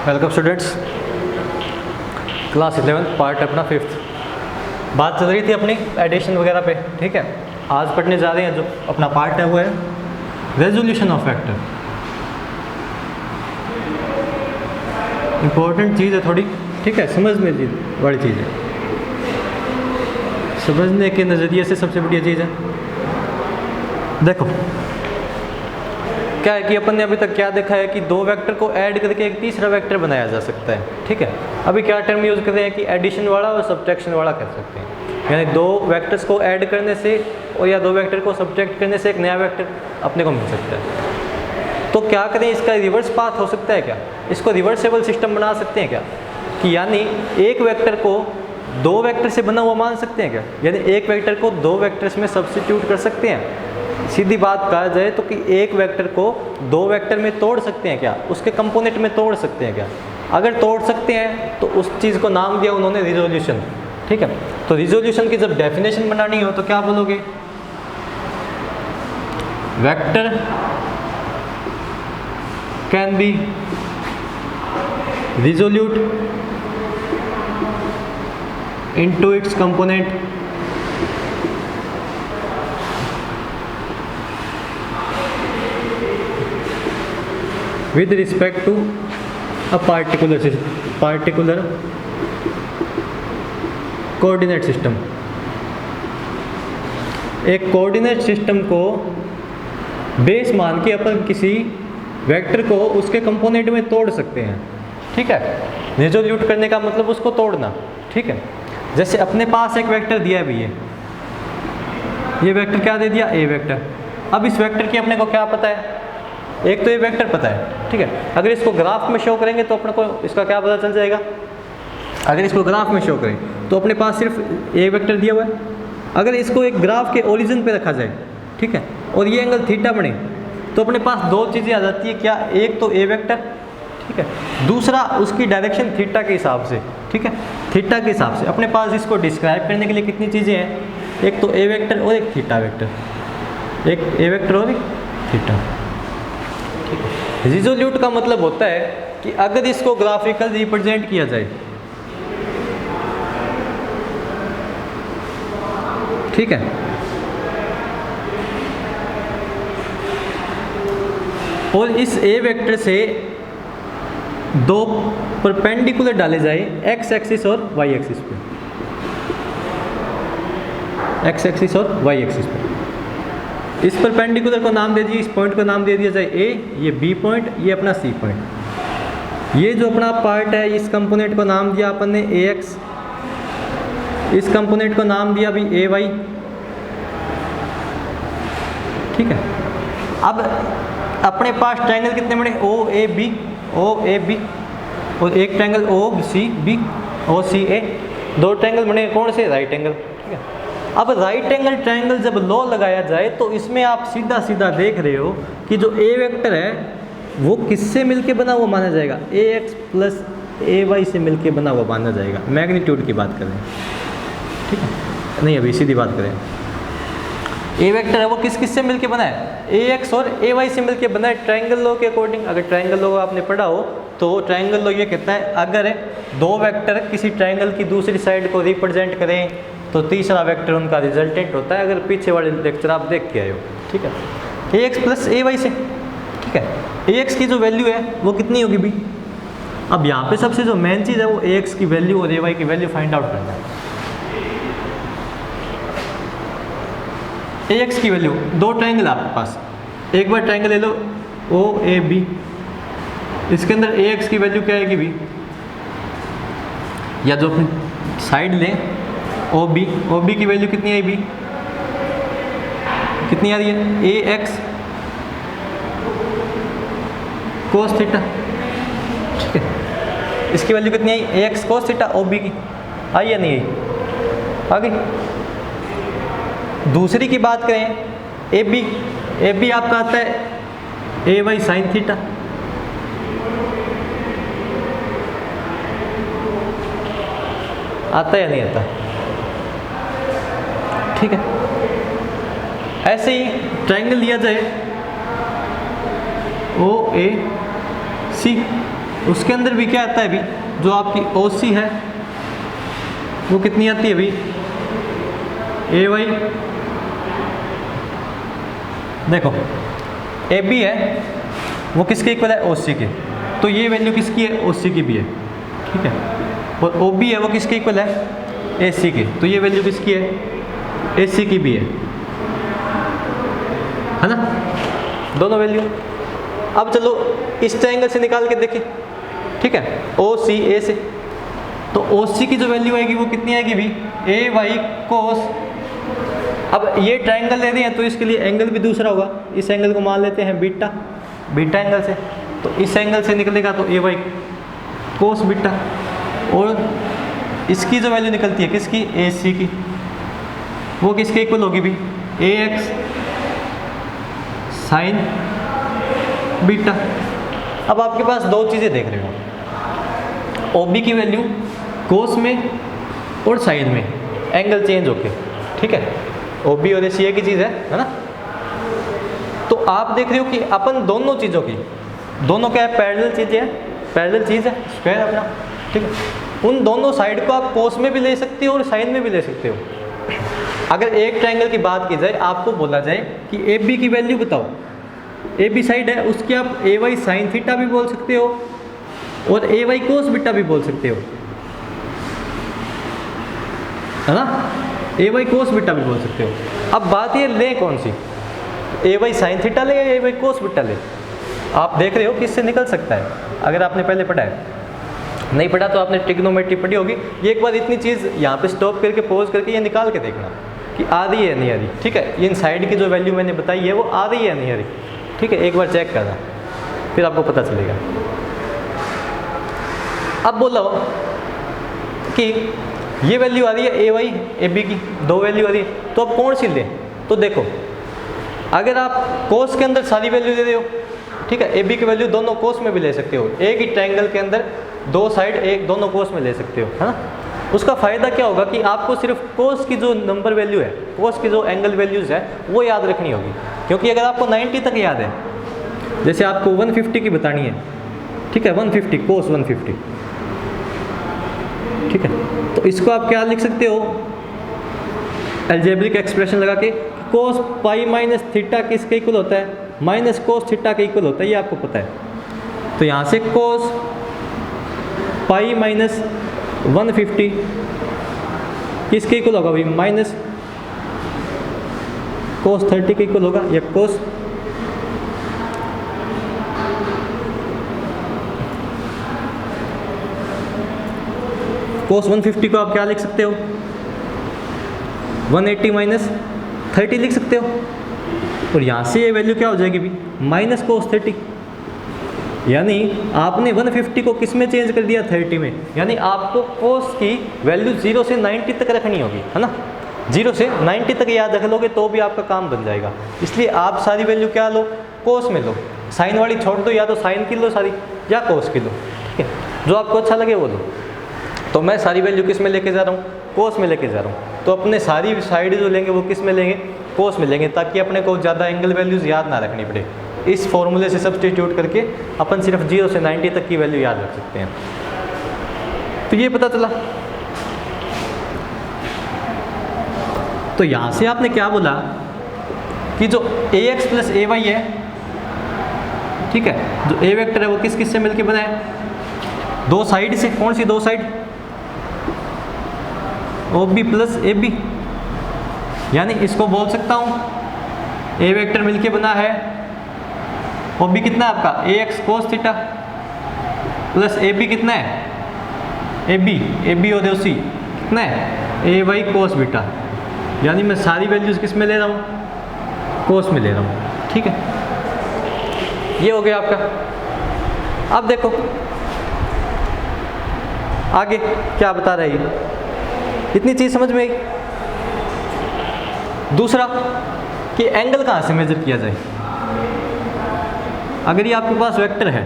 Welcome students, class 11 part अपना 5th। बात चल रही थी अपनी एडिशन वगैरह पे, ठीक है। आज पढ़ने जा रहे हैं जो अपना पार्ट है वो है रेजोल्यूशन ऑफ फैक्टर। इम्पोर्टेंट चीज़ है थोड़ी, ठीक है, समझने वाली चीज़ है, समझने के नज़रिए से सबसे बढ़िया चीज़ है। देखो क्या है कि अपन ने अभी तक क्या देखा है कि दो वेक्टर को ऐड करके एक तीसरा वेक्टर बनाया जा सकता है, ठीक है। अभी क्या टर्म यूज़ कर रहे हैं कि एडिशन वाला और सब्ट्रैक्शन वाला कर सकते हैं, यानी दो वेक्टर्स को ऐड करने से और या दो वेक्टर को सब्ट्रैक्ट करने से एक नया वेक्टर अपने को मिल सकता है। तो क्या करें, इसका रिवर्स पाथ हो सकता है क्या, इसको रिवर्सेबल सिस्टम बना सकते हैं क्या, कि यानी एक वेक्टर को दो वेक्टर से बना हुआ मान सकते हैं क्या, यानी एक वेक्टर को दो वेक्टर्स में सब्स्टिट्यूट कर सकते हैं। सीधी बात कहा जाए तो कि एक वेक्टर को दो वेक्टर में तोड़ सकते हैं क्या, उसके कंपोनेंट में तोड़ सकते हैं क्या। अगर तोड़ सकते हैं तो उस चीज़ को नाम दिया उन्होंने रिजोल्यूशन, ठीक है। तो रिजोल्यूशन की जब डेफिनेशन बनानी हो तो क्या बोलोगे, vector can be resolute into its component with respect to a particular coordinate system. एक कोऑर्डिनेट सिस्टम को बेस मान के अपन किसी वेक्टर को उसके कंपोनेंट में तोड़ सकते हैं, ठीक है। रिजोल्यूट करने का मतलब उसको तोड़ना, ठीक है। जैसे अपने पास एक वेक्टर दिया है भी, ये वेक्टर क्या दे दिया, ए वेक्टर। अब इस वेक्टर की अपने को क्या पता है, एक तो ये वेक्टर पता है, ठीक है। अगर इसको ग्राफ में शो करेंगे तो अपने को इसका क्या पता चल जाएगा, अगर इसको ग्राफ में शो करें तो अपने पास सिर्फ ए वेक्टर दिया हुआ है। अगर इसको एक ग्राफ के ओरिजिन पे रखा जाए, ठीक है, और ये एंगल थीटा बने तो अपने पास दो चीज़ें आ जाती है, क्या, एक तो ए वेक्टर, ठीक है, दूसरा उसकी डायरेक्शन थीटा के हिसाब से, ठीक है, थीटा के हिसाब से। अपने पास इसको डिस्क्राइब करने के लिए कितनी चीज़ें हैं, एक तो ए वेक्टर और एक थीटा वेक्टर, एक ए वेक्टर और एक थीटा। रिजोल्यूट का मतलब होता है कि अगर इसको ग्राफिकल रिप्रेजेंट किया जाए, ठीक है, और इस ए वेक्टर से दो परपेंडिकुलर डाले जाए एक्स एक्सिस और वाई एक्सिस पे, एक्स एक्सिस और वाई एक्सिस पे। इस परपेंडिकुलर को नाम दे दिए, इस पॉइंट को नाम दे दिया जाए ए, ये बी पॉइंट, ये अपना सी पॉइंट। ये जो अपना पार्ट है, इस कंपोनेंट को नाम दिया अपन ने ए एक्स, इस कंपोनेंट को नाम दिया भी ए वाई, ठीक है। अब अपने पास ट्रायंगल कितने बने, ओ A B, O A B, और एक ट्रायंगल ओ सी बी, ओ सी ए, दो ट्रायंगल बने कौन से, राइट एंगल, ठीक है। अब राइट एंगल ट्रायंगल जब लॉ लगाया जाए तो इसमें आप सीधा सीधा देख रहे हो कि जो ए वेक्टर है वो किससे मिलके बना हुआ माना जाएगा, A x plus A Y से मिलके बना हुआ माना जाएगा। मैग्नीट्यूड की बात करें, ठीक है, नहीं अभी सीधी बात करें, ए वेक्टर है वो किस किस से मिलके बना है, ए एक्स और ए वाई से मिलके बना है ट्रायंगल लॉ के अकॉर्डिंग। अगर ट्रायंगल लॉ आपने पढ़ा हो तो ट्रायंगल लॉ ये कहता है अगर दो वेक्टर किसी ट्रायंगल की दूसरी साइड को रिप्रेजेंट करें तो तीसरा वेक्टर उनका रिजल्टेंट होता है। अगर पीछे वाले लेक्चर आप देख के आए हो, ठीक है, A x plus A Y से, ठीक है। ए एक्स की जो वैल्यू है वो कितनी होगी भी, अब यहाँ पे सबसे जो मेन चीज़ है वो ए एक्स की वैल्यू और ए वाई की वैल्यू फाइंड आउट करना है। ए एक्स की वैल्यू, दो ट्रायंगल आपके पास, एक बार ट्रायंगल ले लो ओ ए बी, इसके अंदर ए एक्स की वैल्यू क्या आएगी भी, या जो अपनी साइड लें ओ बी की वैल्यू कितनी आई भी, कितनी आ रही है, ए एक्स कोस थीटा, ठीक है। इसकी वैल्यू कितनी आई, A x cos theta, O B की आई या नहीं आई, आ गई। दूसरी की बात करें ए बी आपका आता है ए वाई साइन थीटा, आता है या नहीं आता, ठीक है। ऐसे ही ट्रायंगल लिया जाए ओ ए सी, उसके अंदर भी क्या आता है अभी, जो आपकी ओ सी है वो कितनी आती है अभी, ए वाई, देखो ए बी है वो किसके इक्वल है, ओ सी के, तो ये वैल्यू किसकी है, ओ सी की भी है, ठीक है, और ओ बी है वो किसके इक्वल है, ए सी के, तो ये वैल्यू किसकी है, ए सी की भी है ना, दोनों वैल्यू। अब चलो इस ट्रायंगल से निकाल के देखें, ठीक है, ओ सी ए से, तो ओ सी की जो वैल्यू आएगी वो कितनी आएगी भी, ए वाई कोस, अब ये ट्रायंगल ले रहे हैं तो इसके लिए एंगल भी दूसरा होगा, इस एंगल को मान लेते हैं बीटा, बीटा एंगल से, तो इस एंगल से निकलेगा तो ए वाई कोस बीटा, और इसकी जो वैल्यू निकलती है किसकी, ए सी की, वो किसके इक्वल होगी भी, ए एक्स साइन बीटा। अब आपके पास दो चीज़ें देख रहे हो, ओ बी की वैल्यू कोस में और साइन में, एंगल चेंज होके, ठीक है, ओ बी और ए सी एक ही चीज़ है ना, तो आप देख रहे हो कि अपन दोनों चीज़ों की, दोनों क्या है, पैरेलल चीज़ें हैं, पैरेलल चीज़ है, स्क्वायर अपना, ठीक है, उन दोनों साइड को आप कोस में भी ले सकते हो और साइन में भी ले सकते हो। अगर एक ट्रायंगल की बात की जाए, आपको बोला जाए कि ए बी की वैल्यू बताओ, ए बी साइड है उसकी आप ए वाई साइन थीटा भी बोल सकते हो और ए वाई कोस बीटा भी बोल सकते हो, है ना, ए वाई कोस बीटा भी बोल सकते हो। अब बात ये ले कौन सी, ए वाई साइन थीटा ले या ए वाई कोस बीटा ले, आप देख रहे हो किससे निकल सकता है, अगर आपने पहले पढ़ा है, नहीं पढ़ा तो आपने ट्रिग्नोमेट्री पढ़ी होगी, ये एक बार इतनी चीज़ यहाँ पे स्टॉप करके पॉज करके ये निकाल के देखना कि आ रही है नहीं आ रही, ठीक है, इन साइड की जो वैल्यू मैंने बताई है वो आ रही है नहीं आ रही, ठीक है, एक बार चेक करना फिर आपको पता चलेगा। अब बोलो कि ये वैल्यू आ रही है ए वाई ए बी की, दो वैल्यू आ रही है, तो अब कौन सी लें, तो देखो अगर आप कोस के अंदर सारी वैल्यू दे रहे हो, ठीक है, ए बी की वैल्यू दोनों कोस में भी ले सकते हो, एक ही ट्रायंगल के अंदर दो साइड एक दोनों कोस में ले सकते हो, है ना, उसका फ़ायदा क्या होगा कि आपको सिर्फ कोस की जो नंबर वैल्यू है, कोस की जो एंगल वैल्यूज़ है वो याद रखनी होगी, क्योंकि अगर आपको 90 तक याद है, जैसे आपको 150 की बतानी है, ठीक है, 150 कोस 150, ठीक है, तो इसको आप क्या लिख सकते हो, अलजेब्रिक एक्सप्रेशन लगा के, कोस पाई माइनस थीटा किसके इक्वल होता है, माइनस कोस थीटा के इक्वल होता है, ये आपको पता है, तो यहाँ से कोस पाई माइनस 150 किसके इक्वल होगा भाई, माइनस कोस 30 के इक्वल होगा, या कोस कोस 150 को आप क्या लिख सकते हो, 180 माइनस 30 लिख सकते हो, और यहाँ से ये वैल्यू क्या हो जाएगी भी, माइनस कोस 30, यानी आपने 150 को किस में चेंज कर दिया, 30 में, यानी आपको कोस की वैल्यू 0 से 90 तक रखनी होगी, है ना, 0 से 90 तक याद रख लोगे तो भी आपका काम बन जाएगा, इसलिए आप सारी वैल्यू क्या लो, कोस में लो, साइन वाली छोड़ दो, या तो साइन की लो सारी या कोस की लो, ठीक है, जो आपको अच्छा लगे वो लो। तो मैं सारी वैल्यू किस में लेके जा रहा हूँ, कोस में लेके जा रहा हूँ, तो अपने सारी साइड जो लेंगे वो किस में लेंगे, कोस में लेंगे, ताकि अपने को ज़्यादा एंगल वैल्यूज़ याद ना रखनी पड़े। इस फॉर्मूले से सब्सटीट्यूट करके अपन सिर्फ 0 से 90 तक की वैल्यू याद रख सकते हैं। तो ये पता चला। तो यहाँ से आपने क्या बोला कि जो ax प्लस ए वाई है, ठीक है, जो ए वेक्टर है वो किस किस से मिलके बना है, दो साइड से, कौन सी दो side, O B plus A B, यानी इसको बोल सकता हूँ ए वेक्टर मिलके बना है, ओ बी कितना है आपका A x cos theta plus A B कितना है ए बी और सी कितना है ए वाई कोस बीटा, यानी मैं सारी वैल्यूज़ किस में ले रहा हूँ, कोस में ले रहा हूँ, ठीक है, ये हो गया आपका। अब देखो आगे क्या बता रहा है ये, इतनी चीज़ समझ में आई। दूसरा कि एंगल कहाँ से मेजर किया जाए, अगर ये आपके पास वेक्टर है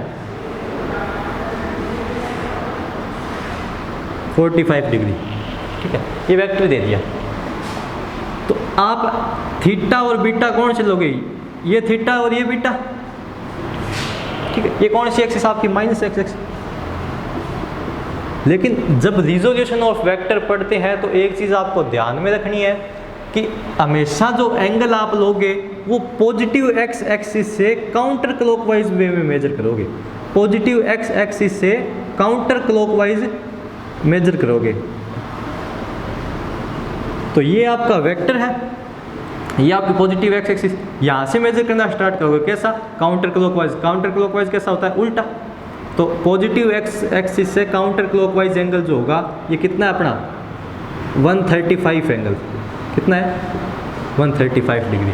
45 डिग्री, ठीक है, ये वेक्टर दे दिया, तो आप थीटा और बीटा कौन से लोगे, ये थीटा और ये बीटा, ठीक है, ये कौन सी एक्सिस आपकी, माइनस एक्स एक्स, लेकिन जब रिजोल्यूशन ऑफ वेक्टर पढ़ते हैं तो एक चीज़ आपको ध्यान में रखनी है कि हमेशा जो एंगल आप लोगे वो पॉजिटिव एक्स एक्सिस से काउंटर क्लॉकवाइज वे में मेजर करोगे। पॉजिटिव एक्स एक्सिस से काउंटर क्लॉकवाइज मेजर करोगे। तो ये आपका वेक्टर है, ये आपकी पॉजिटिव एक्स एक्सिस, यहाँ से मेजर करना स्टार्ट करोगे। कैसा? Counter clockwise. काउंटर क्लॉकवाइज कैसा होता है? उल्टा। तो पॉजिटिव एक्स एक्सिस से काउंटर क्लॉकवाइज एंगल जो होगा ये कितना है अपना? 135 एंगल। कितना है? 135 डिग्री।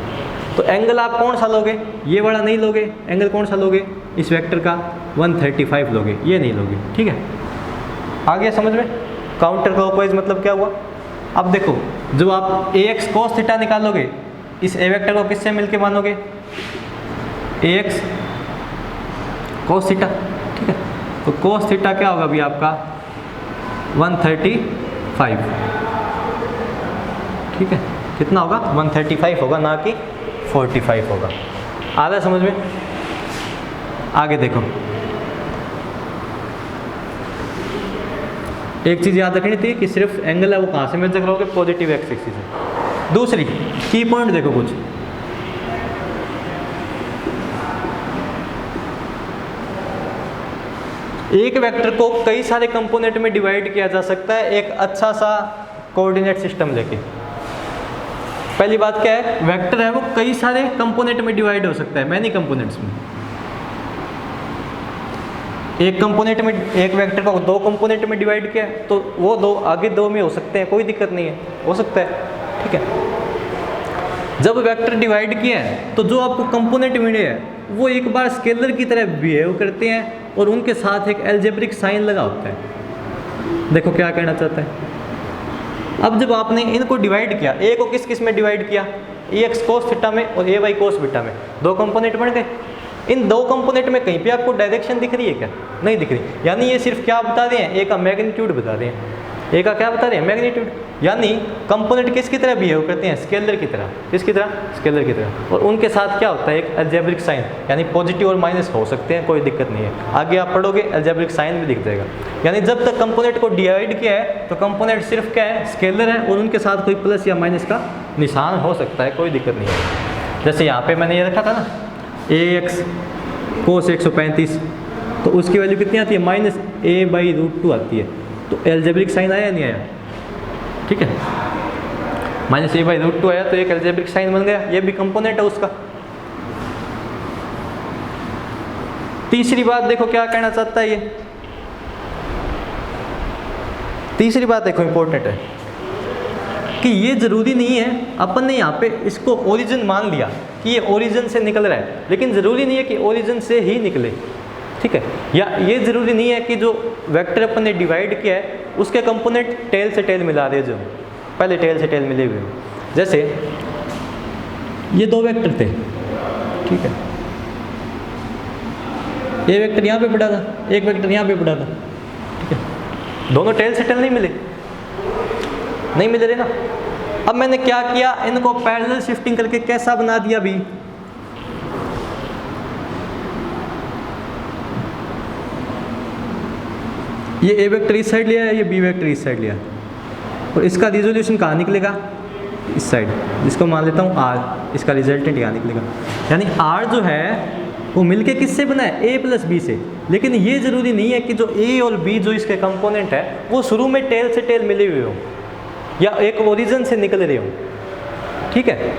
तो एंगल आप कौन सा लोगे? ये वाला नहीं लोगे। एंगल कौन सा लोगे? इस वेक्टर का 135 लोगे, ये नहीं लोगे। ठीक है, आ गया समझ में? काउंटर क्लॉकवाइज मतलब क्या हुआ? अब देखो, जो आप ax cos थीटा निकालोगे, इस ए वेक्टर को किससे मिलके मानोगे? ax cos theta. ठीक है, तो cos थीटा क्या होगा अभी आपका? 135। ठीक है, कितना होगा? 135 होगा, ना कि 45 होगा। आ रहा है समझ में? आगे देखो, एक चीज़ याद रखनी थी कि सिर्फ एंगल है वो कहाँ से मेजर करोगे? पॉजिटिव एक्स एक्सिस से। दूसरी की पॉइंट देखो कुछ, एक वेक्टर को कई सारे कंपोनेंट में डिवाइड किया जा सकता है एक अच्छा सा कोऑर्डिनेट सिस्टम लेके। पहली बात क्या है? वेक्टर है वो कई सारे कंपोनेंट में डिवाइड हो सकता है, मैनी कंपोनेंट्स में। एक कंपोनेंट में, एक वेक्टर को दो कंपोनेंट में डिवाइड किया तो वो दो आगे दो में हो सकते हैं, कोई दिक्कत नहीं है, हो सकता है। ठीक है, जब वेक्टर डिवाइड किया है तो जो आपको कंपोनेंट मिले हैं वो एक बार स्केलर की तरह बिहेव करते हैं और उनके साथ एक एल्जेब्रिक साइन लगा होता है। देखो क्या कहना चाहता है। अब जब आपने इनको डिवाइड किया, ए को किस किस में डिवाइड किया? ax cos थीटा में और ay cos बीटा में, दो कंपोनेंट बन गए। इन दो कंपोनेंट में कहीं पे आपको डायरेक्शन दिख रही है क्या? नहीं दिख रही। यानी ये सिर्फ क्या बता रहे हैं? ए का मैग्नीट्यूड बता रहे हैं। ए का क्या बता रहे हैं? मैग्नीट्यूड। यानी कंपोनेंट किसकी तरह बिहेव करते हैं? स्केलर की तरह। किसकी तरह? स्केलर की तरह। और उनके साथ क्या होता है? एक अलजेब्रिक साइन, यानी पॉजिटिव और माइनस हो सकते हैं, कोई दिक्कत नहीं है। आगे आप पढ़ोगे अलजेब्रिक साइन भी दिख जाएगा। यानी जब तक कंपोनेंट को डिवाइड किया है तो कंपोनेंट सिर्फ क्या है? स्केलर है और उनके साथ कोई प्लस या माइनस का निशान हो सकता है, कोई दिक्कत नहीं है। जैसे यहाँ पे मैंने ये रखा था ना, ax cos 135, तो उसकी वैल्यू कितनी आती है? -a/√2 आती है। तो एल्जेब्रिक साइन आया नहीं आया? ठीक है, -a/√2 आया तो एक एल्जेब्रिक साइन बन गया, ये भी कंपोनेंट है उसका। तीसरी बात देखो क्या कहना चाहता है ये। तीसरी बात देखो इंपॉर्टेंट है कि ये ज़रूरी नहीं है, अपन ने यहाँ पे इसको ओरिजिन मान लिया कि ये ओरिजिन से निकल रहा है, लेकिन ज़रूरी नहीं है कि ओरिजिन से ही निकले। ठीक है, या ये ज़रूरी नहीं है कि जो वेक्टर अपन ने डिवाइड किया है उसके कंपोनेंट टेल से टेल मिला रहे, जो पहले टेल से टेल मिले हुए। जैसे ये दो वेक्टर थे, ठीक है, ये वेक्टर यहाँ पे पड़ा था, एक वेक्टर यहाँ पे पड़ा था। ठीक है, दोनों टेल से टेल नहीं मिले, नहीं मिल रहे ना। अब मैंने क्या किया? इनको पैरेलल शिफ्टिंग करके कैसा बना दिया अभी? ये ए वेक्टर इस साइड लिया है, ये बी वेक्टर इस साइड लिया है, और इसका रिजोल्यूशन कहाँ निकलेगा? इस साइड, जिसको मान लेता हूँ आर, इसका रिजल्टेंट यहाँ निकलेगा। यानी आर जो है वो मिलके किससे बना है? ए प्लस बी से। लेकिन ये ज़रूरी नहीं है कि जो ए और बी जो इसके कंपोनेंट है वो शुरू में टेल से टेल मिले हुए हों या एक ओरिजिन से निकल रहे हो। ठीक है,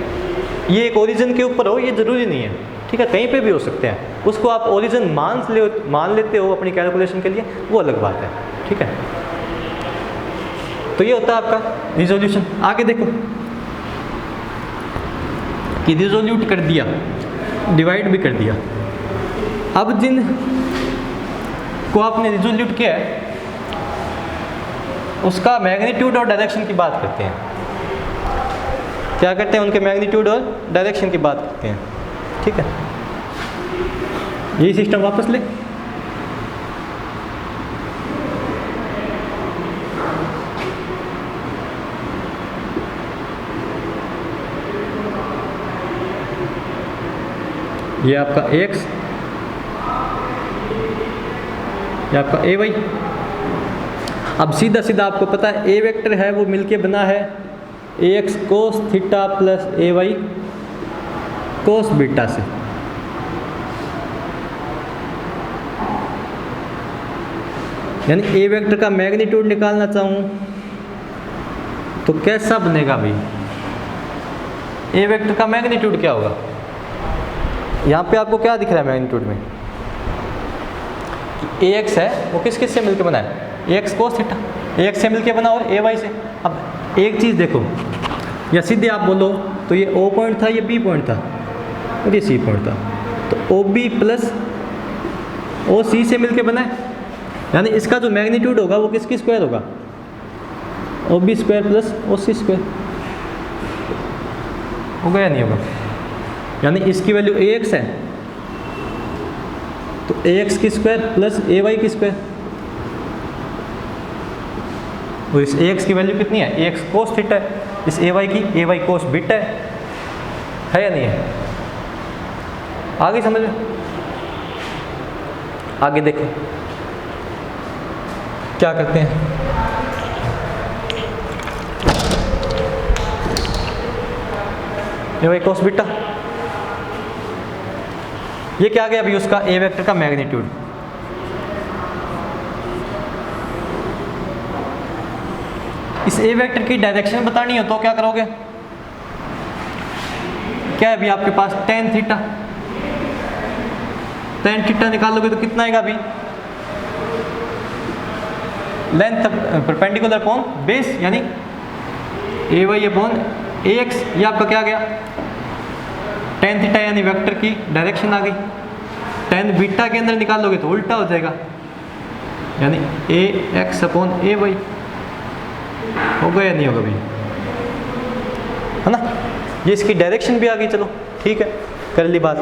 ये एक ओरिजिन के ऊपर हो, ये ज़रूरी नहीं है। ठीक है, कहीं पे भी हो सकते हैं, उसको आप ओरिजिन मान लेते हो अपनी कैलकुलेशन के लिए, वो अलग बात है। ठीक है, तो ये होता है आपका रिजोल्यूशन। आगे देखो कि रिजोल्यूट कर दिया, डिवाइड भी कर दिया। अब जिन को आपने रिजोल्यूट किया है उसका मैग्नीट्यूड और डायरेक्शन की बात करते हैं। क्या करते हैं? उनके मैग्नीट्यूड और डायरेक्शन की बात करते हैं। ठीक है, यही सिस्टम वापस ले। ये आपका x, ये आपका ay। अब सीधा सीधा आपको पता है ए वेक्टर है वो मिलके बना है A x cos theta plus A Y cos beta से। यानी ए वेक्टर का मैग्नीट्यूड निकालना चाहूँ तो कैसा बनेगा भाई? ए वेक्टर का मैग्नीट्यूड क्या होगा? यहाँ पे आपको क्या दिख रहा है मैग्नीट्यूड में? ए एक्स है वो किस किस से मिलके बना है? A x cos theta, A x से मिलके बना और ए वाई से। अब एक चीज़ देखो, या सीधे आप बोलो तो ये ओ पॉइंट था, ये बी पॉइंट था और ये सी पॉइंट था, तो ओ बी प्लस ओ सी से मिलके बना है। यानी इसका जो मैग्नीट्यूड होगा वो किसकी स्क्वायर होगा? O B square plus O C square. होगा या नहीं होगा? यानी इसकी वैल्यू ए एक्स है तो ए एक्स की स्क्वायर प्लस ए वाई की स्क्वायर, और इस ए एक्स की वैल्यू कितनी है? ए एक्स कोस थीटा है, इस ए वाई की ए वाई कोस बीटा है या नहीं है? आगे समझ में? आगे देखें क्या करते हैं। ए वाई कोस बीटा, ये क्या आ गया अभी उसका ए वेक्टर का मैग्नीट्यूड। इस ए वेक्टर की डायरेक्शन बतानी हो तो क्या करोगे? क्या है अभी आपके पास टेन थीटा, टेन थीटा निकालोगे तो कितना आएगा अभी? लेंथ परपेंडिकुलर अपॉन बेस, यानी ए वाई अपॉन ए एक्स। ये आपका क्या गया? टेन थीटा, यानी वेक्टर की डायरेक्शन आ गई। टेन बीटा के अंदर निकालोगे तो उल्टा हो जाएगा, यानी ए एक्स अपॉन ए वाई। होगा या नहीं होगा भाई? है ना? ये इसकी डायरेक्शन भी आ गई। चलो ठीक है, कर ली बात।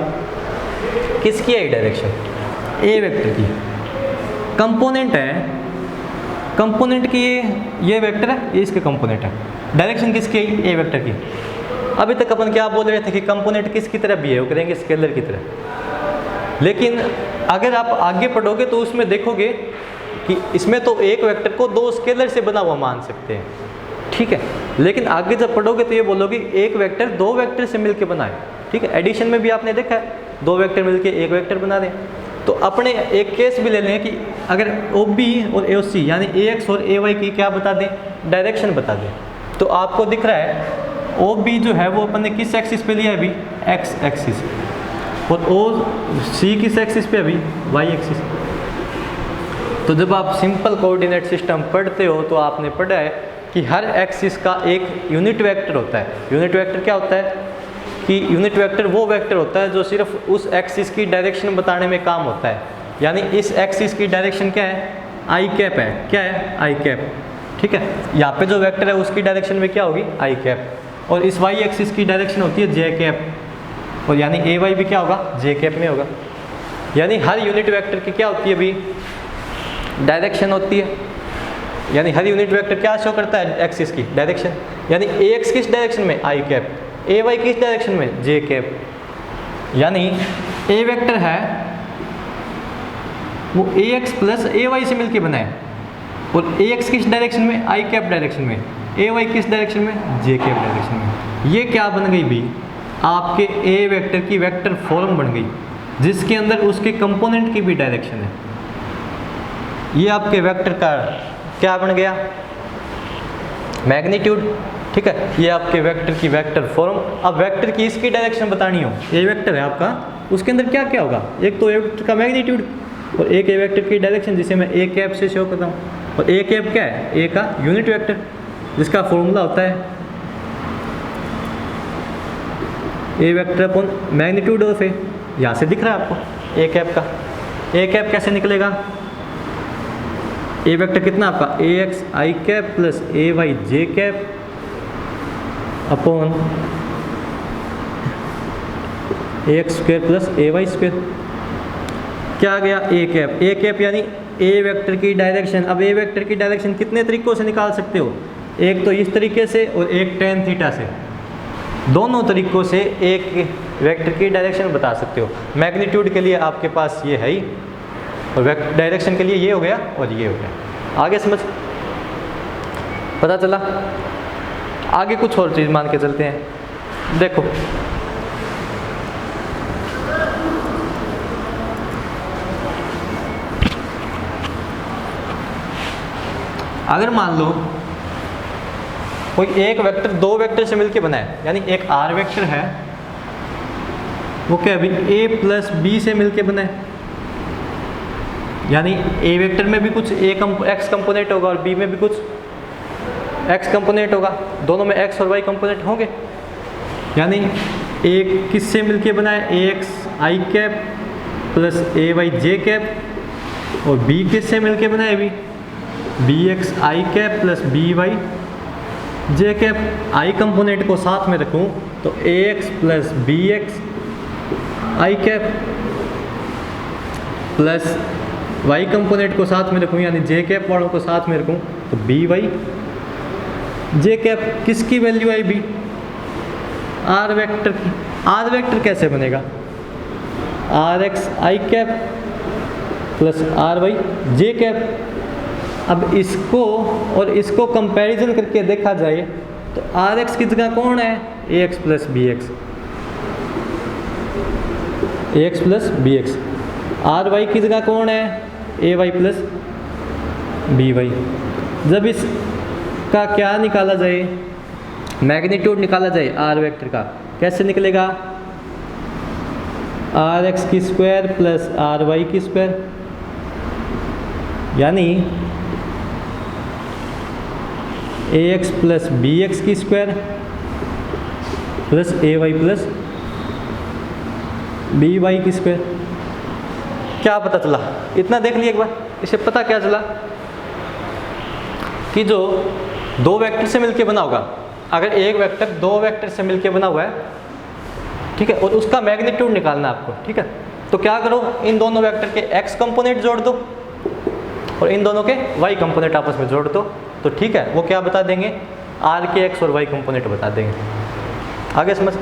किसकी है ये डायरेक्शन? ए वेक्टर की। कंपोनेंट है, कंपोनेंट की ये वेक्टर है, ये इसके कंपोनेंट है। डायरेक्शन किसकी है? ए वेक्टर की। अभी तक अपन क्या बोल रहे थे कि कंपोनेंट किसकी तरह बिहेव करेंगे? स्केलर की तरह। लेकिन अगर आप आगे पढ़ोगे तो उसमें देखोगे कि इसमें तो एक वेक्टर को दो स्केलर से बना हुआ मान सकते हैं, ठीक है। लेकिन आगे जब पढ़ोगे तो ये बोलोगे एक वेक्टर दो वेक्टर से मिलके बना है, ठीक है। एडिशन में भी आपने देखा है, दो वेक्टर मिलके एक वेक्टर बना दें। तो अपने एक केस भी ले लें कि अगर ओ बी और ए सी यानी ए एक्स और ए वाई की क्या बता दें? डायरेक्शन बता दें। तो आपको दिख रहा है ओ बी जो है वो अपन ने किस एक्सिस पे लिया है अभी? X axis. और ओ सी किस एक्सिस पे अभी? Y axis. तो जब आप सिंपल कोऑर्डिनेट सिस्टम पढ़ते हो तो आपने पढ़ा है कि हर एक्सिस का एक यूनिट वेक्टर होता है। यूनिट वेक्टर क्या होता है? कि यूनिट वेक्टर वो वेक्टर होता है जो सिर्फ उस एक्सिस की डायरेक्शन बताने में काम होता है। यानी इस एक्सिस की डायरेक्शन क्या है? आई कैप है। क्या है? आई कैप, ठीक है। यहाँ पे जो वेक्टर है उसकी डायरेक्शन में क्या होगी? आई कैप। और इस वाई एक्सिस की डायरेक्शन होती है जे कैप, और यानी ए वाई भी क्या होगा? जे कैप में होगा। यानी हर यूनिट वेक्टर की क्या होती है अभी? डायरेक्शन होती है। यानी हर यूनिट वेक्टर क्या शो करता है? एक्सिस की डायरेक्शन। यानी ए एक्स किस डायरेक्शन में? आई कैप। ए वाई किस डायरेक्शन में? जे कैप। यानी ए वेक्टर है वो ए एक्स प्लस ए वाई से मिलके बना है, और ए एक्स किस डायरेक्शन में? आई कैप डायरेक्शन में। ए वाई किस डायरेक्शन में? जे कैप डायरेक्शन में। ये क्या बन गई भी? आपके ए वेक्टर की वेक्टर फॉर्म बन गई, जिसके अंदर उसके कंपोनेंट की भी डायरेक्शन है। ये आपके वेक्टर का क्या बन गया? मैग्नीट्यूड, ठीक है। ये आपके वेक्टर की वेक्टर फॉर्म। अब वेक्टर की इसकी डायरेक्शन बतानी हो, ए वेक्टर है आपका, उसके अंदर क्या क्या होगा? एक तो ए वेक्टर का मैग्नीट्यूड और एक ए वेक्टर की डायरेक्शन, जिसे मैं ए कैप से शो करता हूँ। और ए कैप क्या है? ए का यूनिट वेक्टर, जिसका फॉर्मूला होता है ए वेक्टर अपॉन मैग्नीट्यूड ऑफ ए। यहाँ से दिख रहा है आपको ए कैप का। ए कैप कैसे निकलेगा? ए वेक्टर कितना आपका? A x I cap plus A Y J cap upon A x square plus A Y square. क्या आ गया? A cap. ए कैप यानी ए वेक्टर की डायरेक्शन। अब ए वेक्टर की डायरेक्शन कितने तरीक़ों से निकाल सकते हो? एक तो इस तरीके से और एक टेन थीटा से। दोनों तरीक़ों से एक वेक्टर की डायरेक्शन बता सकते हो। मैग्नीट्यूड के लिए आपके पास ये है ही, और डायरेक्शन के लिए ये हो गया और ये हो गया। आगे समझ। पता चला। आगे कुछ और चीज़ मान के चलते हैं। देखो अगर मान लो कोई एक वेक्टर दो वेक्टर से मिलके बना है, यानी एक आर वेक्टर है वो क्या अभी ए प्लस बी से मिलके बना है, यानी ए वेक्टर में भी कुछ एक्स कंपोनेंट होगा और बी में भी कुछ एक्स कंपोनेंट होगा, दोनों में एक्स और वाई कंपोनेंट होंगे। यानी ए किससे मिलके बना है, A x I cap plus A Y J cap, और बी किससे मिलके बना है B x I cap plus B Y J cap. I component को साथ में रखूं तो ए x plus B x I cap plus Y component को साथ में रखूं यानी जे कैप वालों को साथ में रखूं तो बी वाई जे कैप। किसकी वैल्यू आई बी, आर वेक्टर की। आर वेक्टर कैसे बनेगा, R X I cap plus R Y J cap. अब इसको और इसको कंपैरिजन करके देखा जाए तो आर एक्स की जगह कौन है, A x plus B x, A x plus B x. R y की जगह कौन है, A y plus B y. जब इसका क्या निकाला जाए, मैग्नीट्यूड निकाला जाए आर वेक्टर का, कैसे निकलेगा, आर एक्स की स्क्वायर प्लस आर वाई की स्क्वायर, यानी ए एक्स प्लस बी एक्स की स्क्वायर प्लस ए वाई प्लस बी वाई की स्क्वायर। क्या पता चला, इतना देख लिया एक बार। इसे पता क्या चला कि जो दो वेक्टर से मिलके बना होगा, अगर एक वेक्टर दो वेक्टर से मिलके बना हुआ है, ठीक है, और उसका मैग्नीट्यूड निकालना है आपको, ठीक है, तो क्या करो, इन दोनों वेक्टर के एक्स कंपोनेंट जोड़ दो और इन दोनों के वाई कंपोनेंट आपस में जोड़ दो, तो ठीक है, वो क्या बता देंगे, आर के एक्स और वाई कंपोनेंट बता देंगे। आगे समझ।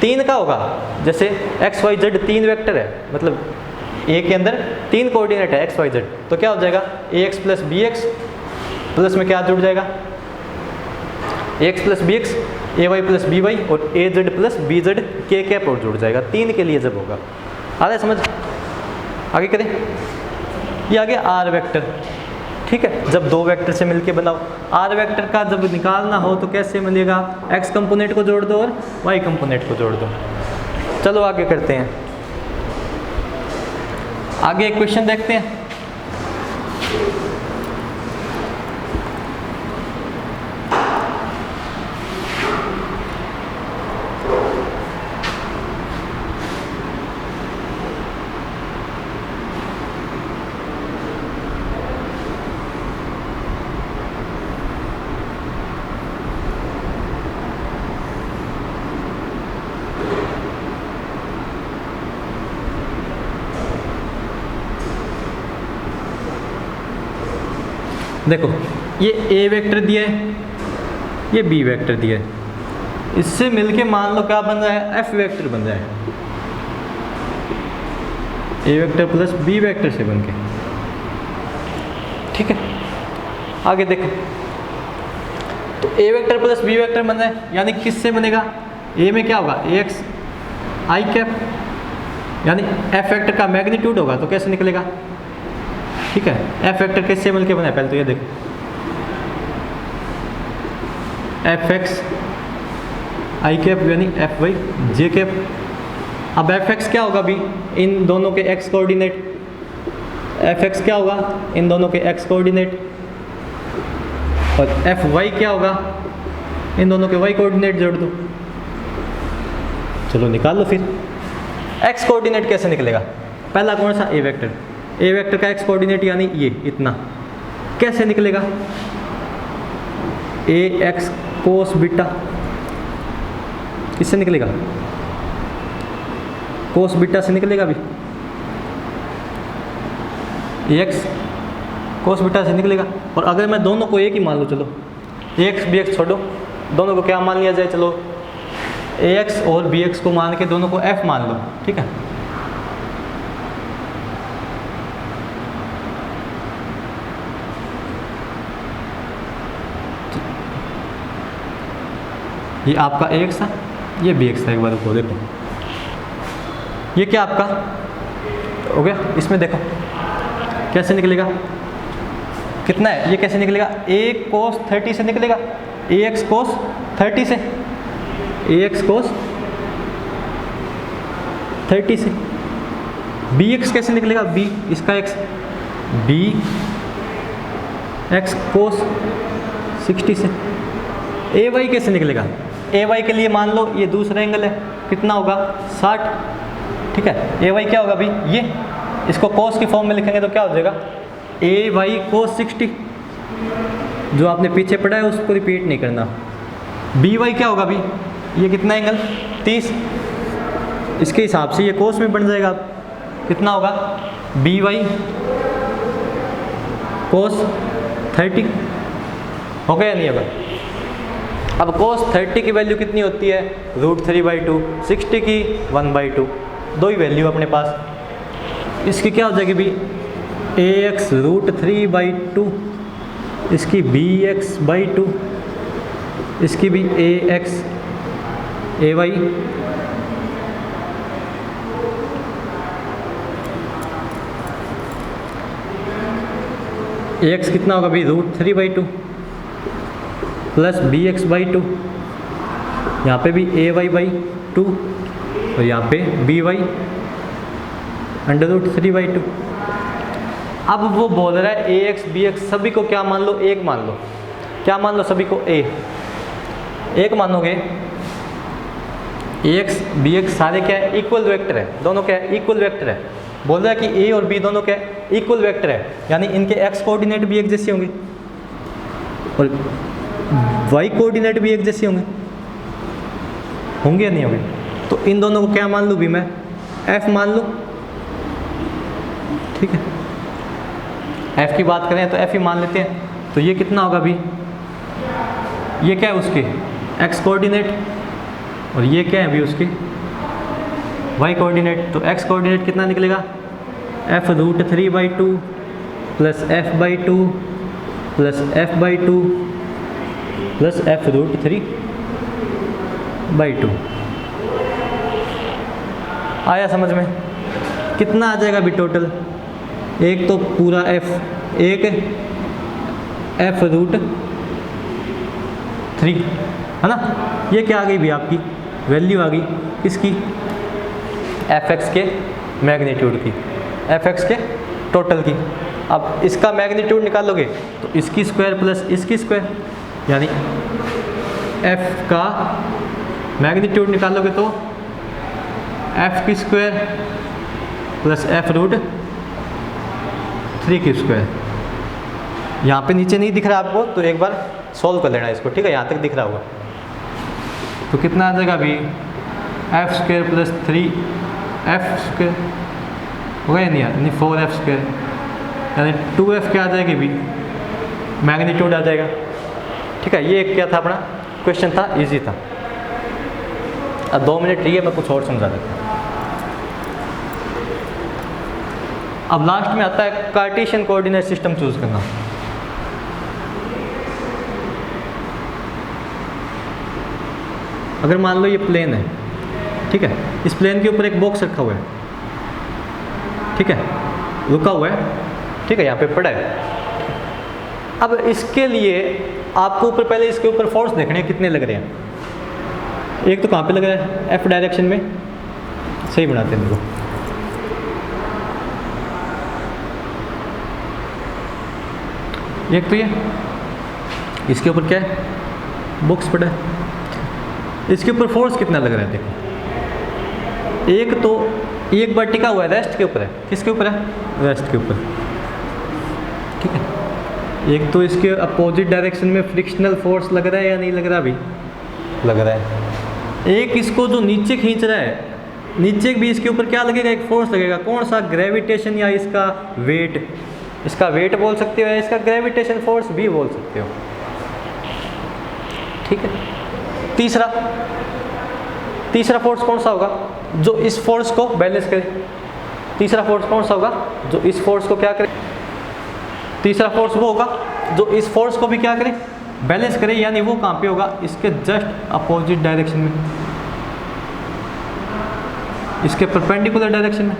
तीन का होगा, जैसे एक्स वाई जेड तीन वेक्टर है, मतलब ए के अंदर तीन कोऑर्डिनेट है एक्स वाई जेड, तो क्या हो जाएगा, A x plus B x plus में क्या जुड़ जाएगा, A x plus B x, A y plus B y, और A z plus B z के कैप और जुड़ जाएगा, तीन के लिए जब होगा। आ रहा है समझ। आगे करें, ये आगे आर वेक्टर, ठीक है, जब दो वेक्टर से मिलके बनाओ, आर वेक्टर का जब निकालना हो तो कैसे मिलेगा, एक्स कंपोनेंट को जोड़ दो और वाई कंपोनेंट को जोड़ दो। चलो आगे करते हैं, आगे एक क्वेश्चन देखते हैं। देखो ये ए वेक्टर दिया है, ये बी वेक्टर दिया है, इससे मिलके मान लो क्या बन रहा है, एफ वेक्टर बन रहा है, ए वेक्टर प्लस बी वेक्टर से बन के, ठीक है। आगे देखो, तो ए वेक्टर प्लस बी वेक्टर बन रहा है, यानी किससे बनेगा, ए में क्या होगा, ए एक्स आई कैप, यानी एफ वेक्टर का मैग्नीट्यूड होगा, तो कैसे निकलेगा, ठीक है। एफ वेक्टर किससे मिलके बना है, पहले तो ये देखो, एफ एक्स आई कैप यानी एफ वाई जे कैप। अब एफ एक्स क्या होगा, भी इन दोनों के एक्स कोऑर्डिनेट, एफ एक्स क्या होगा, इन दोनों के एक्स कोऑर्डिनेट, और एफ वाई क्या होगा, इन दोनों के वाई कोऑर्डिनेट जोड़ दो। चलो निकाल लो फिर। एक्स कोऑर्डिनेट कैसे निकलेगा, पहला कौन सा, ए वेक्टर, ए वेक्टर का एक्स कोऑर्डिनेट यानी ये इतना, कैसे निकलेगा, ए एक्स कोस बीटा, किससे निकलेगा, कोस बीटा से निकलेगा भी, ए एक्स कोस बीटा से निकलेगा। और अगर मैं दोनों को एक ही मान लो, चलो ए एक्स बी एक्स छोड़ो, दोनों को क्या मान लिया जाए, चलो ए एक्स और बी एक्स को मान के दोनों को एफ मान लो, ठीक है। ये आपका एक्स है, ये भी एक्स है। एक बार रुको देखो, ये क्या आपका हो गया, इसमें देखो कैसे निकलेगा, कितना है, ये कैसे निकलेगा, a cos 30 से निकलेगा, ax cos 30 से, ax cos 30 से। bx कैसे निकलेगा, b इसका x, b x cos 60 से। ay कैसे निकलेगा, ay के लिए मान लो ये दूसरा एंगल है, कितना होगा 60, ठीक है। ay क्या होगा अभी, ये इसको cos की फॉर्म में लिखेंगे तो क्या हो जाएगा, ay cos 60, जो आपने पीछे पढ़ा है उसको रिपीट नहीं करना। by क्या होगा अभी, ये कितना एंगल 30, इसके हिसाब से ये cos में बन जाएगा, कितना होगा by cos 30, हो गया नहीं होगा। अब cos 30 की वैल्यू कितनी होती है, √3/2, 60 की 1/2, दो ही वैल्यू अपने पास। इसकी क्या हो जाएगी भी, ax √3/2, इसकी bx/2, इसकी भी ax ay ax कितना होगा भी, √3/2 प्लस bx/2, यहाँ पे भी ay/2 और यहाँ पे by √3/2। अब वो बोल रहा है ax bx सभी को क्या मान लो, एक मान लो, क्या मान लो सभी को, एक मानोगे। ax bx सारे क्या है, इक्वल वेक्टर है, दोनों क्या है, इक्वल वेक्टर है। बोल रहा है कि a और b दोनों क्या है, इक्वल वेक्टर है, यानी इनके x कोऑर्डिनेट भी एक जैसे होंगे और y कोऑर्डिनेट भी एक जैसे होंगे, होंगे या नहीं होंगे। तो इन दोनों को क्या मान लूँ भी मैं, f मान लूँ, ठीक है। f की बात करें तो f ही मान लेते हैं। तो ये कितना होगा अभी, ये क्या है उसके x कोऑर्डिनेट और ये क्या है अभी उसके y कोऑर्डिनेट। तो x कोऑर्डिनेट कितना निकलेगा, f √3/2 plus f/2 plus f/2 plus f √3/2। आया समझ में, कितना आ जाएगा अभी टोटल, एक तो पूरा f, एक f √3 है ना, ये क्या आ गई भी आपकी वैल्यू आ गई किसकी, fx के मैग्नीट्यूड की, fx के टोटल की। अब इसका मैग्नीट्यूड निकालोगे तो इसकी स्क्वायर प्लस इसकी स्क्वायर, यानी f का मैग्नीट्यूड निकालोगे तो f की स्क्वायर प्लस f √3 की स्क्वायर। यहाँ पे नीचे नहीं दिख रहा आपको तो एक बार सॉल्व कर लेना इसको, ठीक है, यहाँ तक दिख रहा होगा। तो कितना आ जाएगा अभी, f² प्लस 3f² होगा या नहीं, यानी 4f², यानी 2f क्या आ जाएगी भी, मैग्नीट्यूड आ जाएगा, ठीक है। ये क्या था अपना क्वेश्चन था, इजी था। अब 2 मिनट रही है, मैं कुछ और समझा देता हूँ। अब लास्ट में आता है कार्टेशियन कोऑर्डिनेट सिस्टम चूज करना। अगर मान लो ये प्लेन है, ठीक है, इस प्लेन के ऊपर एक बॉक्स रखा हुआ है, ठीक है, रुका हुआ है, ठीक है, यहाँ पे पड़ा है। अब इसके लिए आपको ऊपर पहले इसके ऊपर फोर्स देखने कितने लग रहे हैं। एक तो कहाँ पे लग रहा है, एफ डायरेक्शन में, सही बनाते हैं इनको। एक तो ये इसके ऊपर क्या है, बॉक्स पड़ा है, इसके ऊपर फोर्स कितना लग रहा है देखो। एक तो एक बार टिका हुआ है, रेस्ट के ऊपर है, किसके ऊपर है, रेस्ट के ऊपर, ठीक है। एक तो इसके अपोजिट डायरेक्शन में फ्रिक्शनल फोर्स लग रहा है या नहीं लग रहा, अभी लग रहा है। एक इसको जो नीचे खींच रहा है, नीचे भी इसके ऊपर क्या लगेगा, एक फोर्स लगेगा, कौन सा, ग्रेविटेशन या इसका वेट, इसका वेट बोल सकते हो या इसका ग्रेविटेशन फोर्स भी बोल सकते हो, ठीक है। तीसरा फोर्स कौन सा होगा, जो इस फोर्स को बैलेंस करे। तीसरा फोर्स कौन सा होगा, जो इस फोर्स को क्या करे, तीसरा फोर्स वो होगा जो इस फोर्स को भी क्या करे, बैलेंस करे, यानी वो कहाँ पे होगा, इसके जस्ट अपोजिट डायरेक्शन में, इसके परपेंडिकुलर डायरेक्शन में।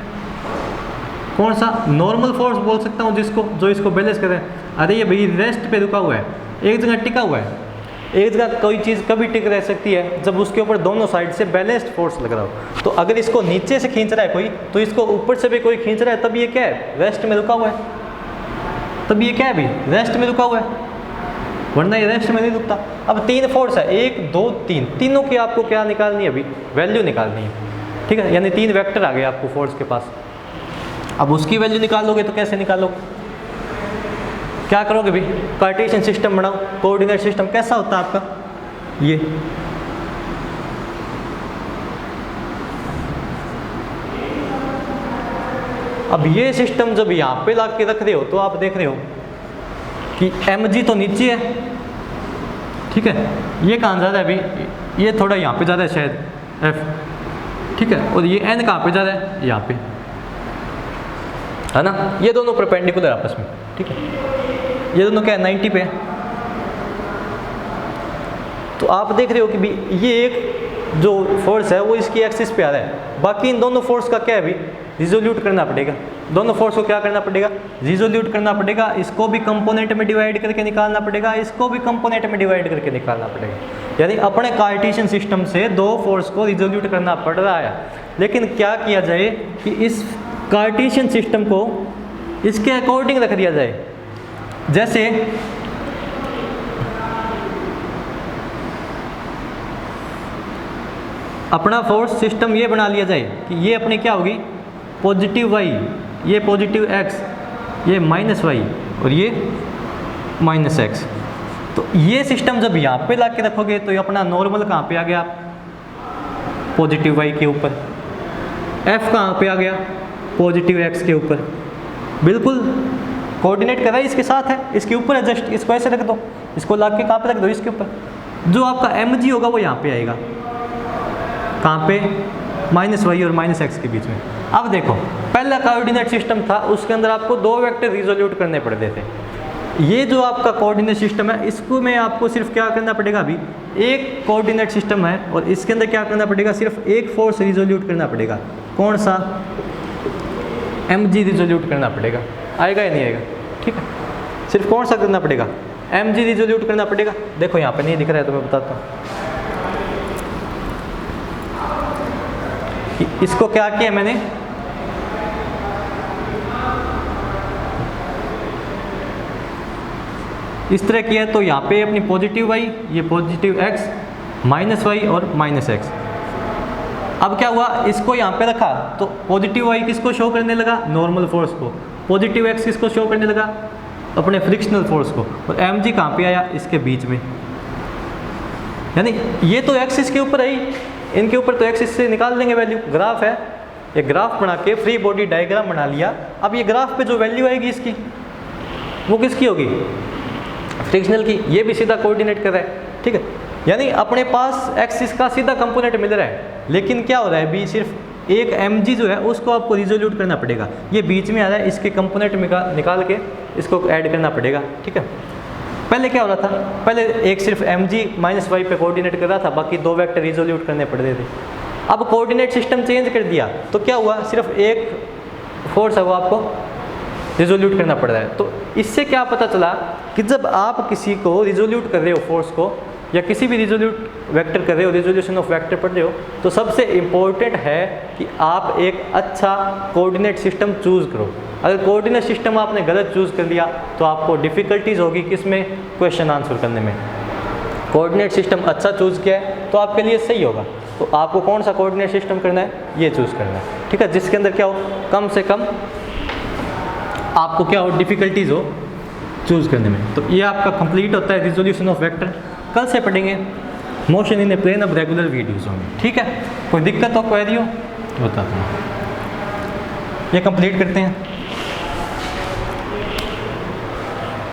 कौन सा, नॉर्मल फोर्स बोल सकता हूँ जिसको, जो इसको बैलेंस करे। अरे ये भाई रेस्ट पे रुका हुआ है, एक जगह टिका हुआ है। एक जगह कोई चीज़ कभी टिक रह सकती है जब उसके ऊपर दोनों साइड से बैलेंस्ड फोर्स लग रहा हो। तो अगर इसको नीचे से खींच रहा है कोई, तो इसको ऊपर से भी कोई खींच रहा है, तब ये क्या है, रेस्ट में रुका हुआ है। तब ये क्या है भाई, रेस्ट में रुका हुआ है, वरना ये रेस्ट में नहीं रुकता। अब 3 फोर्स है, 1 2 3, तीनों की आपको क्या निकालनी है अभी, वैल्यू निकालनी है, ठीक है। यानी 3 वेक्टर आ गए आपको फोर्स के पास। अब उसकी वैल्यू निकालोगे तो कैसे निकालोगे, क्या करोगे भाई, कार्टेशियन सिस्टम बनाओ। कोऑर्डिनेट सिस्टम कैसा होता है आपका, ये अब ये सिस्टम जब यहाँ पे ला के रख रहे हो तो आप देख रहे हो कि mg तो नीचे है, ठीक है, ये कहाँ जा रहा है अभी, ये थोड़ा यहाँ पे जा रहा है शायद f, ठीक है, और ये n कहाँ पे जा रहा है, यहाँ पे, है ना। ये दोनों परपेंडिकुलर आपस में, ठीक है, ये दोनों क्या है, 90 पे है। तो आप देख रहे हो कि भी ये एक जो फोर्स है वो इसकी एक्सिस पे आ रहा है। बाकी इन दोनों फोर्स का क्या है भी, रिजोल्यूट करना पड़ेगा। दोनों फोर्स को क्या करना पड़ेगा, रिजोल्यूट करना पड़ेगा। इसको भी कंपोनेंट में डिवाइड करके निकालना पड़ेगा, इसको भी कंपोनेंट में डिवाइड करके निकालना पड़ेगा। यानी अपने कार्टेशियन सिस्टम से 2 फोर्स को रिजोल्यूट करना पड़ रहा है। लेकिन क्या किया जाए कि इस कार्टेशियन सिस्टम को इसके अकॉर्डिंग रख दिया जाए। जैसे अपना फोर्स सिस्टम ये बना लिया जाए कि ये अपनी क्या होगी, पॉजिटिव y, ये पॉजिटिव x, ये माइनस y और ये माइनस x। तो ये सिस्टम जब यहाँ पे ला के रखोगे तो ये अपना नॉर्मल कहाँ पे आ गया, पॉजिटिव y के ऊपर। f कहाँ पे आ गया, पॉजिटिव x के ऊपर। बिल्कुल कोऑर्डिनेट कर रहा है, इसके साथ है, इसके ऊपर है जस्ट। इसको ऐसे रख दो, इसको ला के कहाँ पे रख दो, इसके ऊपर। जो आपका mg होगा वो यहाँ पे आएगा, कहाँ पे, माइनस y और माइनस x के बीच में। अब देखो पहला कोऑर्डिनेट सिस्टम था, उसके अंदर आपको 2 वेक्टर रिजोल्यूट करने पड़ते थे। ये जो आपका कोऑर्डिनेट सिस्टम है, इसको में आपको सिर्फ क्या करना पड़ेगा, अभी एक कोऑर्डिनेट सिस्टम है और इसके अंदर क्या करना पड़ेगा, सिर्फ एक फोर्स रिजोल्यूट करना पड़ेगा। कौन सा, mg रिजोल्यूट करना पड़ेगा। आएगा या नहीं आएगा, ठीक है, सिर्फ कौन सा करना पड़ेगा, mg रिजोल्यूट करना पड़ेगा। देखो यहाँ पे नहीं दिख रहा है तो मैं बताता हूँ। इसको क्या किया मैंने, इस तरह किया तो यहाँ पे अपनी पॉजिटिव y, ये पॉजिटिव x, माइनस y और माइनस x। अब क्या हुआ, इसको यहाँ पे रखा तो पॉजिटिव y किसको शो करने लगा, नॉर्मल फोर्स को। पॉजिटिव x किसको शो करने लगा, अपने फ्रिक्शनल फोर्स को। और mg कहाँ पे आया, इसके बीच में। यानी ये तो एक्सिस के ऊपर है, इनके ऊपर तो एक्सिस से निकाल देंगे वैल्यू। ग्राफ है, एक ग्राफ बना के फ्री बॉडी डायग्राम बना लिया। अब ये ग्राफ पे जो वैल्यू आएगी इसकी, वो किसकी होगी, फ्रिक्शनल की। ये भी सीधा कोऑर्डिनेट कर रहा है, ठीक है। यानी अपने पास एक्सिस का सीधा कंपोनेंट मिल रहा है, लेकिन क्या हो रहा है, बी सिर्फ एक mg जो है उसको आपको रिजोल्यूट करना पड़ेगा। ये बीच में आ रहा है, इसके कंपोनेंट निकाल के इसको ऐड करना पड़ेगा, ठीक है। पहले क्या हो रहा था, पहले एक सिर्फ mg माइनस y पे कोऑर्डिनेट कर रहा था, बाकी 2 वेक्टर रिजोल्यूट करने पड़ते थे। अब कोऑर्डिनेट सिस्टम चेंज कर दिया तो क्या हुआ, सिर्फ एक फोर्स है वो आपको रिजोल्यूट करना पड़ रहा है। तो इससे क्या पता चला कि जब आप किसी को रिजोल्यूट कर रहे हो, फोर्स को या किसी भी रिजोल्यूट वेक्टर कर रहे हो, रिजोल्यूशन ऑफ वेक्टर पढ़ रहे हो, तो सबसे इम्पोर्टेंट है कि आप एक अच्छा कोऑर्डिनेट सिस्टम चूज़ करो। अगर कोऑर्डिनेट सिस्टम आपने गलत चूज़ कर लिया तो आपको डिफ़िकल्टीज होगी किसमें, क्वेश्चन आंसर करने में। कोऑर्डिनेट सिस्टम अच्छा चूज़ किया है तो आपके लिए सही होगा। तो आपको कौन सा कोऑर्डिनेट सिस्टम करना है, ये चूज़ करना है, ठीक है, जिसके अंदर क्या हो, कम से कम आपको क्या हो, डिफ़िकल्टीज हो चूज़ करने में। तो ये आपका कंप्लीट होता है रिजोल्यूशन ऑफ वेक्टर। कल से पढ़ेंगे मोशन इन ए प्लेन ऑफ रेगुलर वीडियोज़ होंगे, ठीक है। कोई दिक्कत हो, क्वेरी हो, बताता हूँ। ये कंप्लीट करते हैं।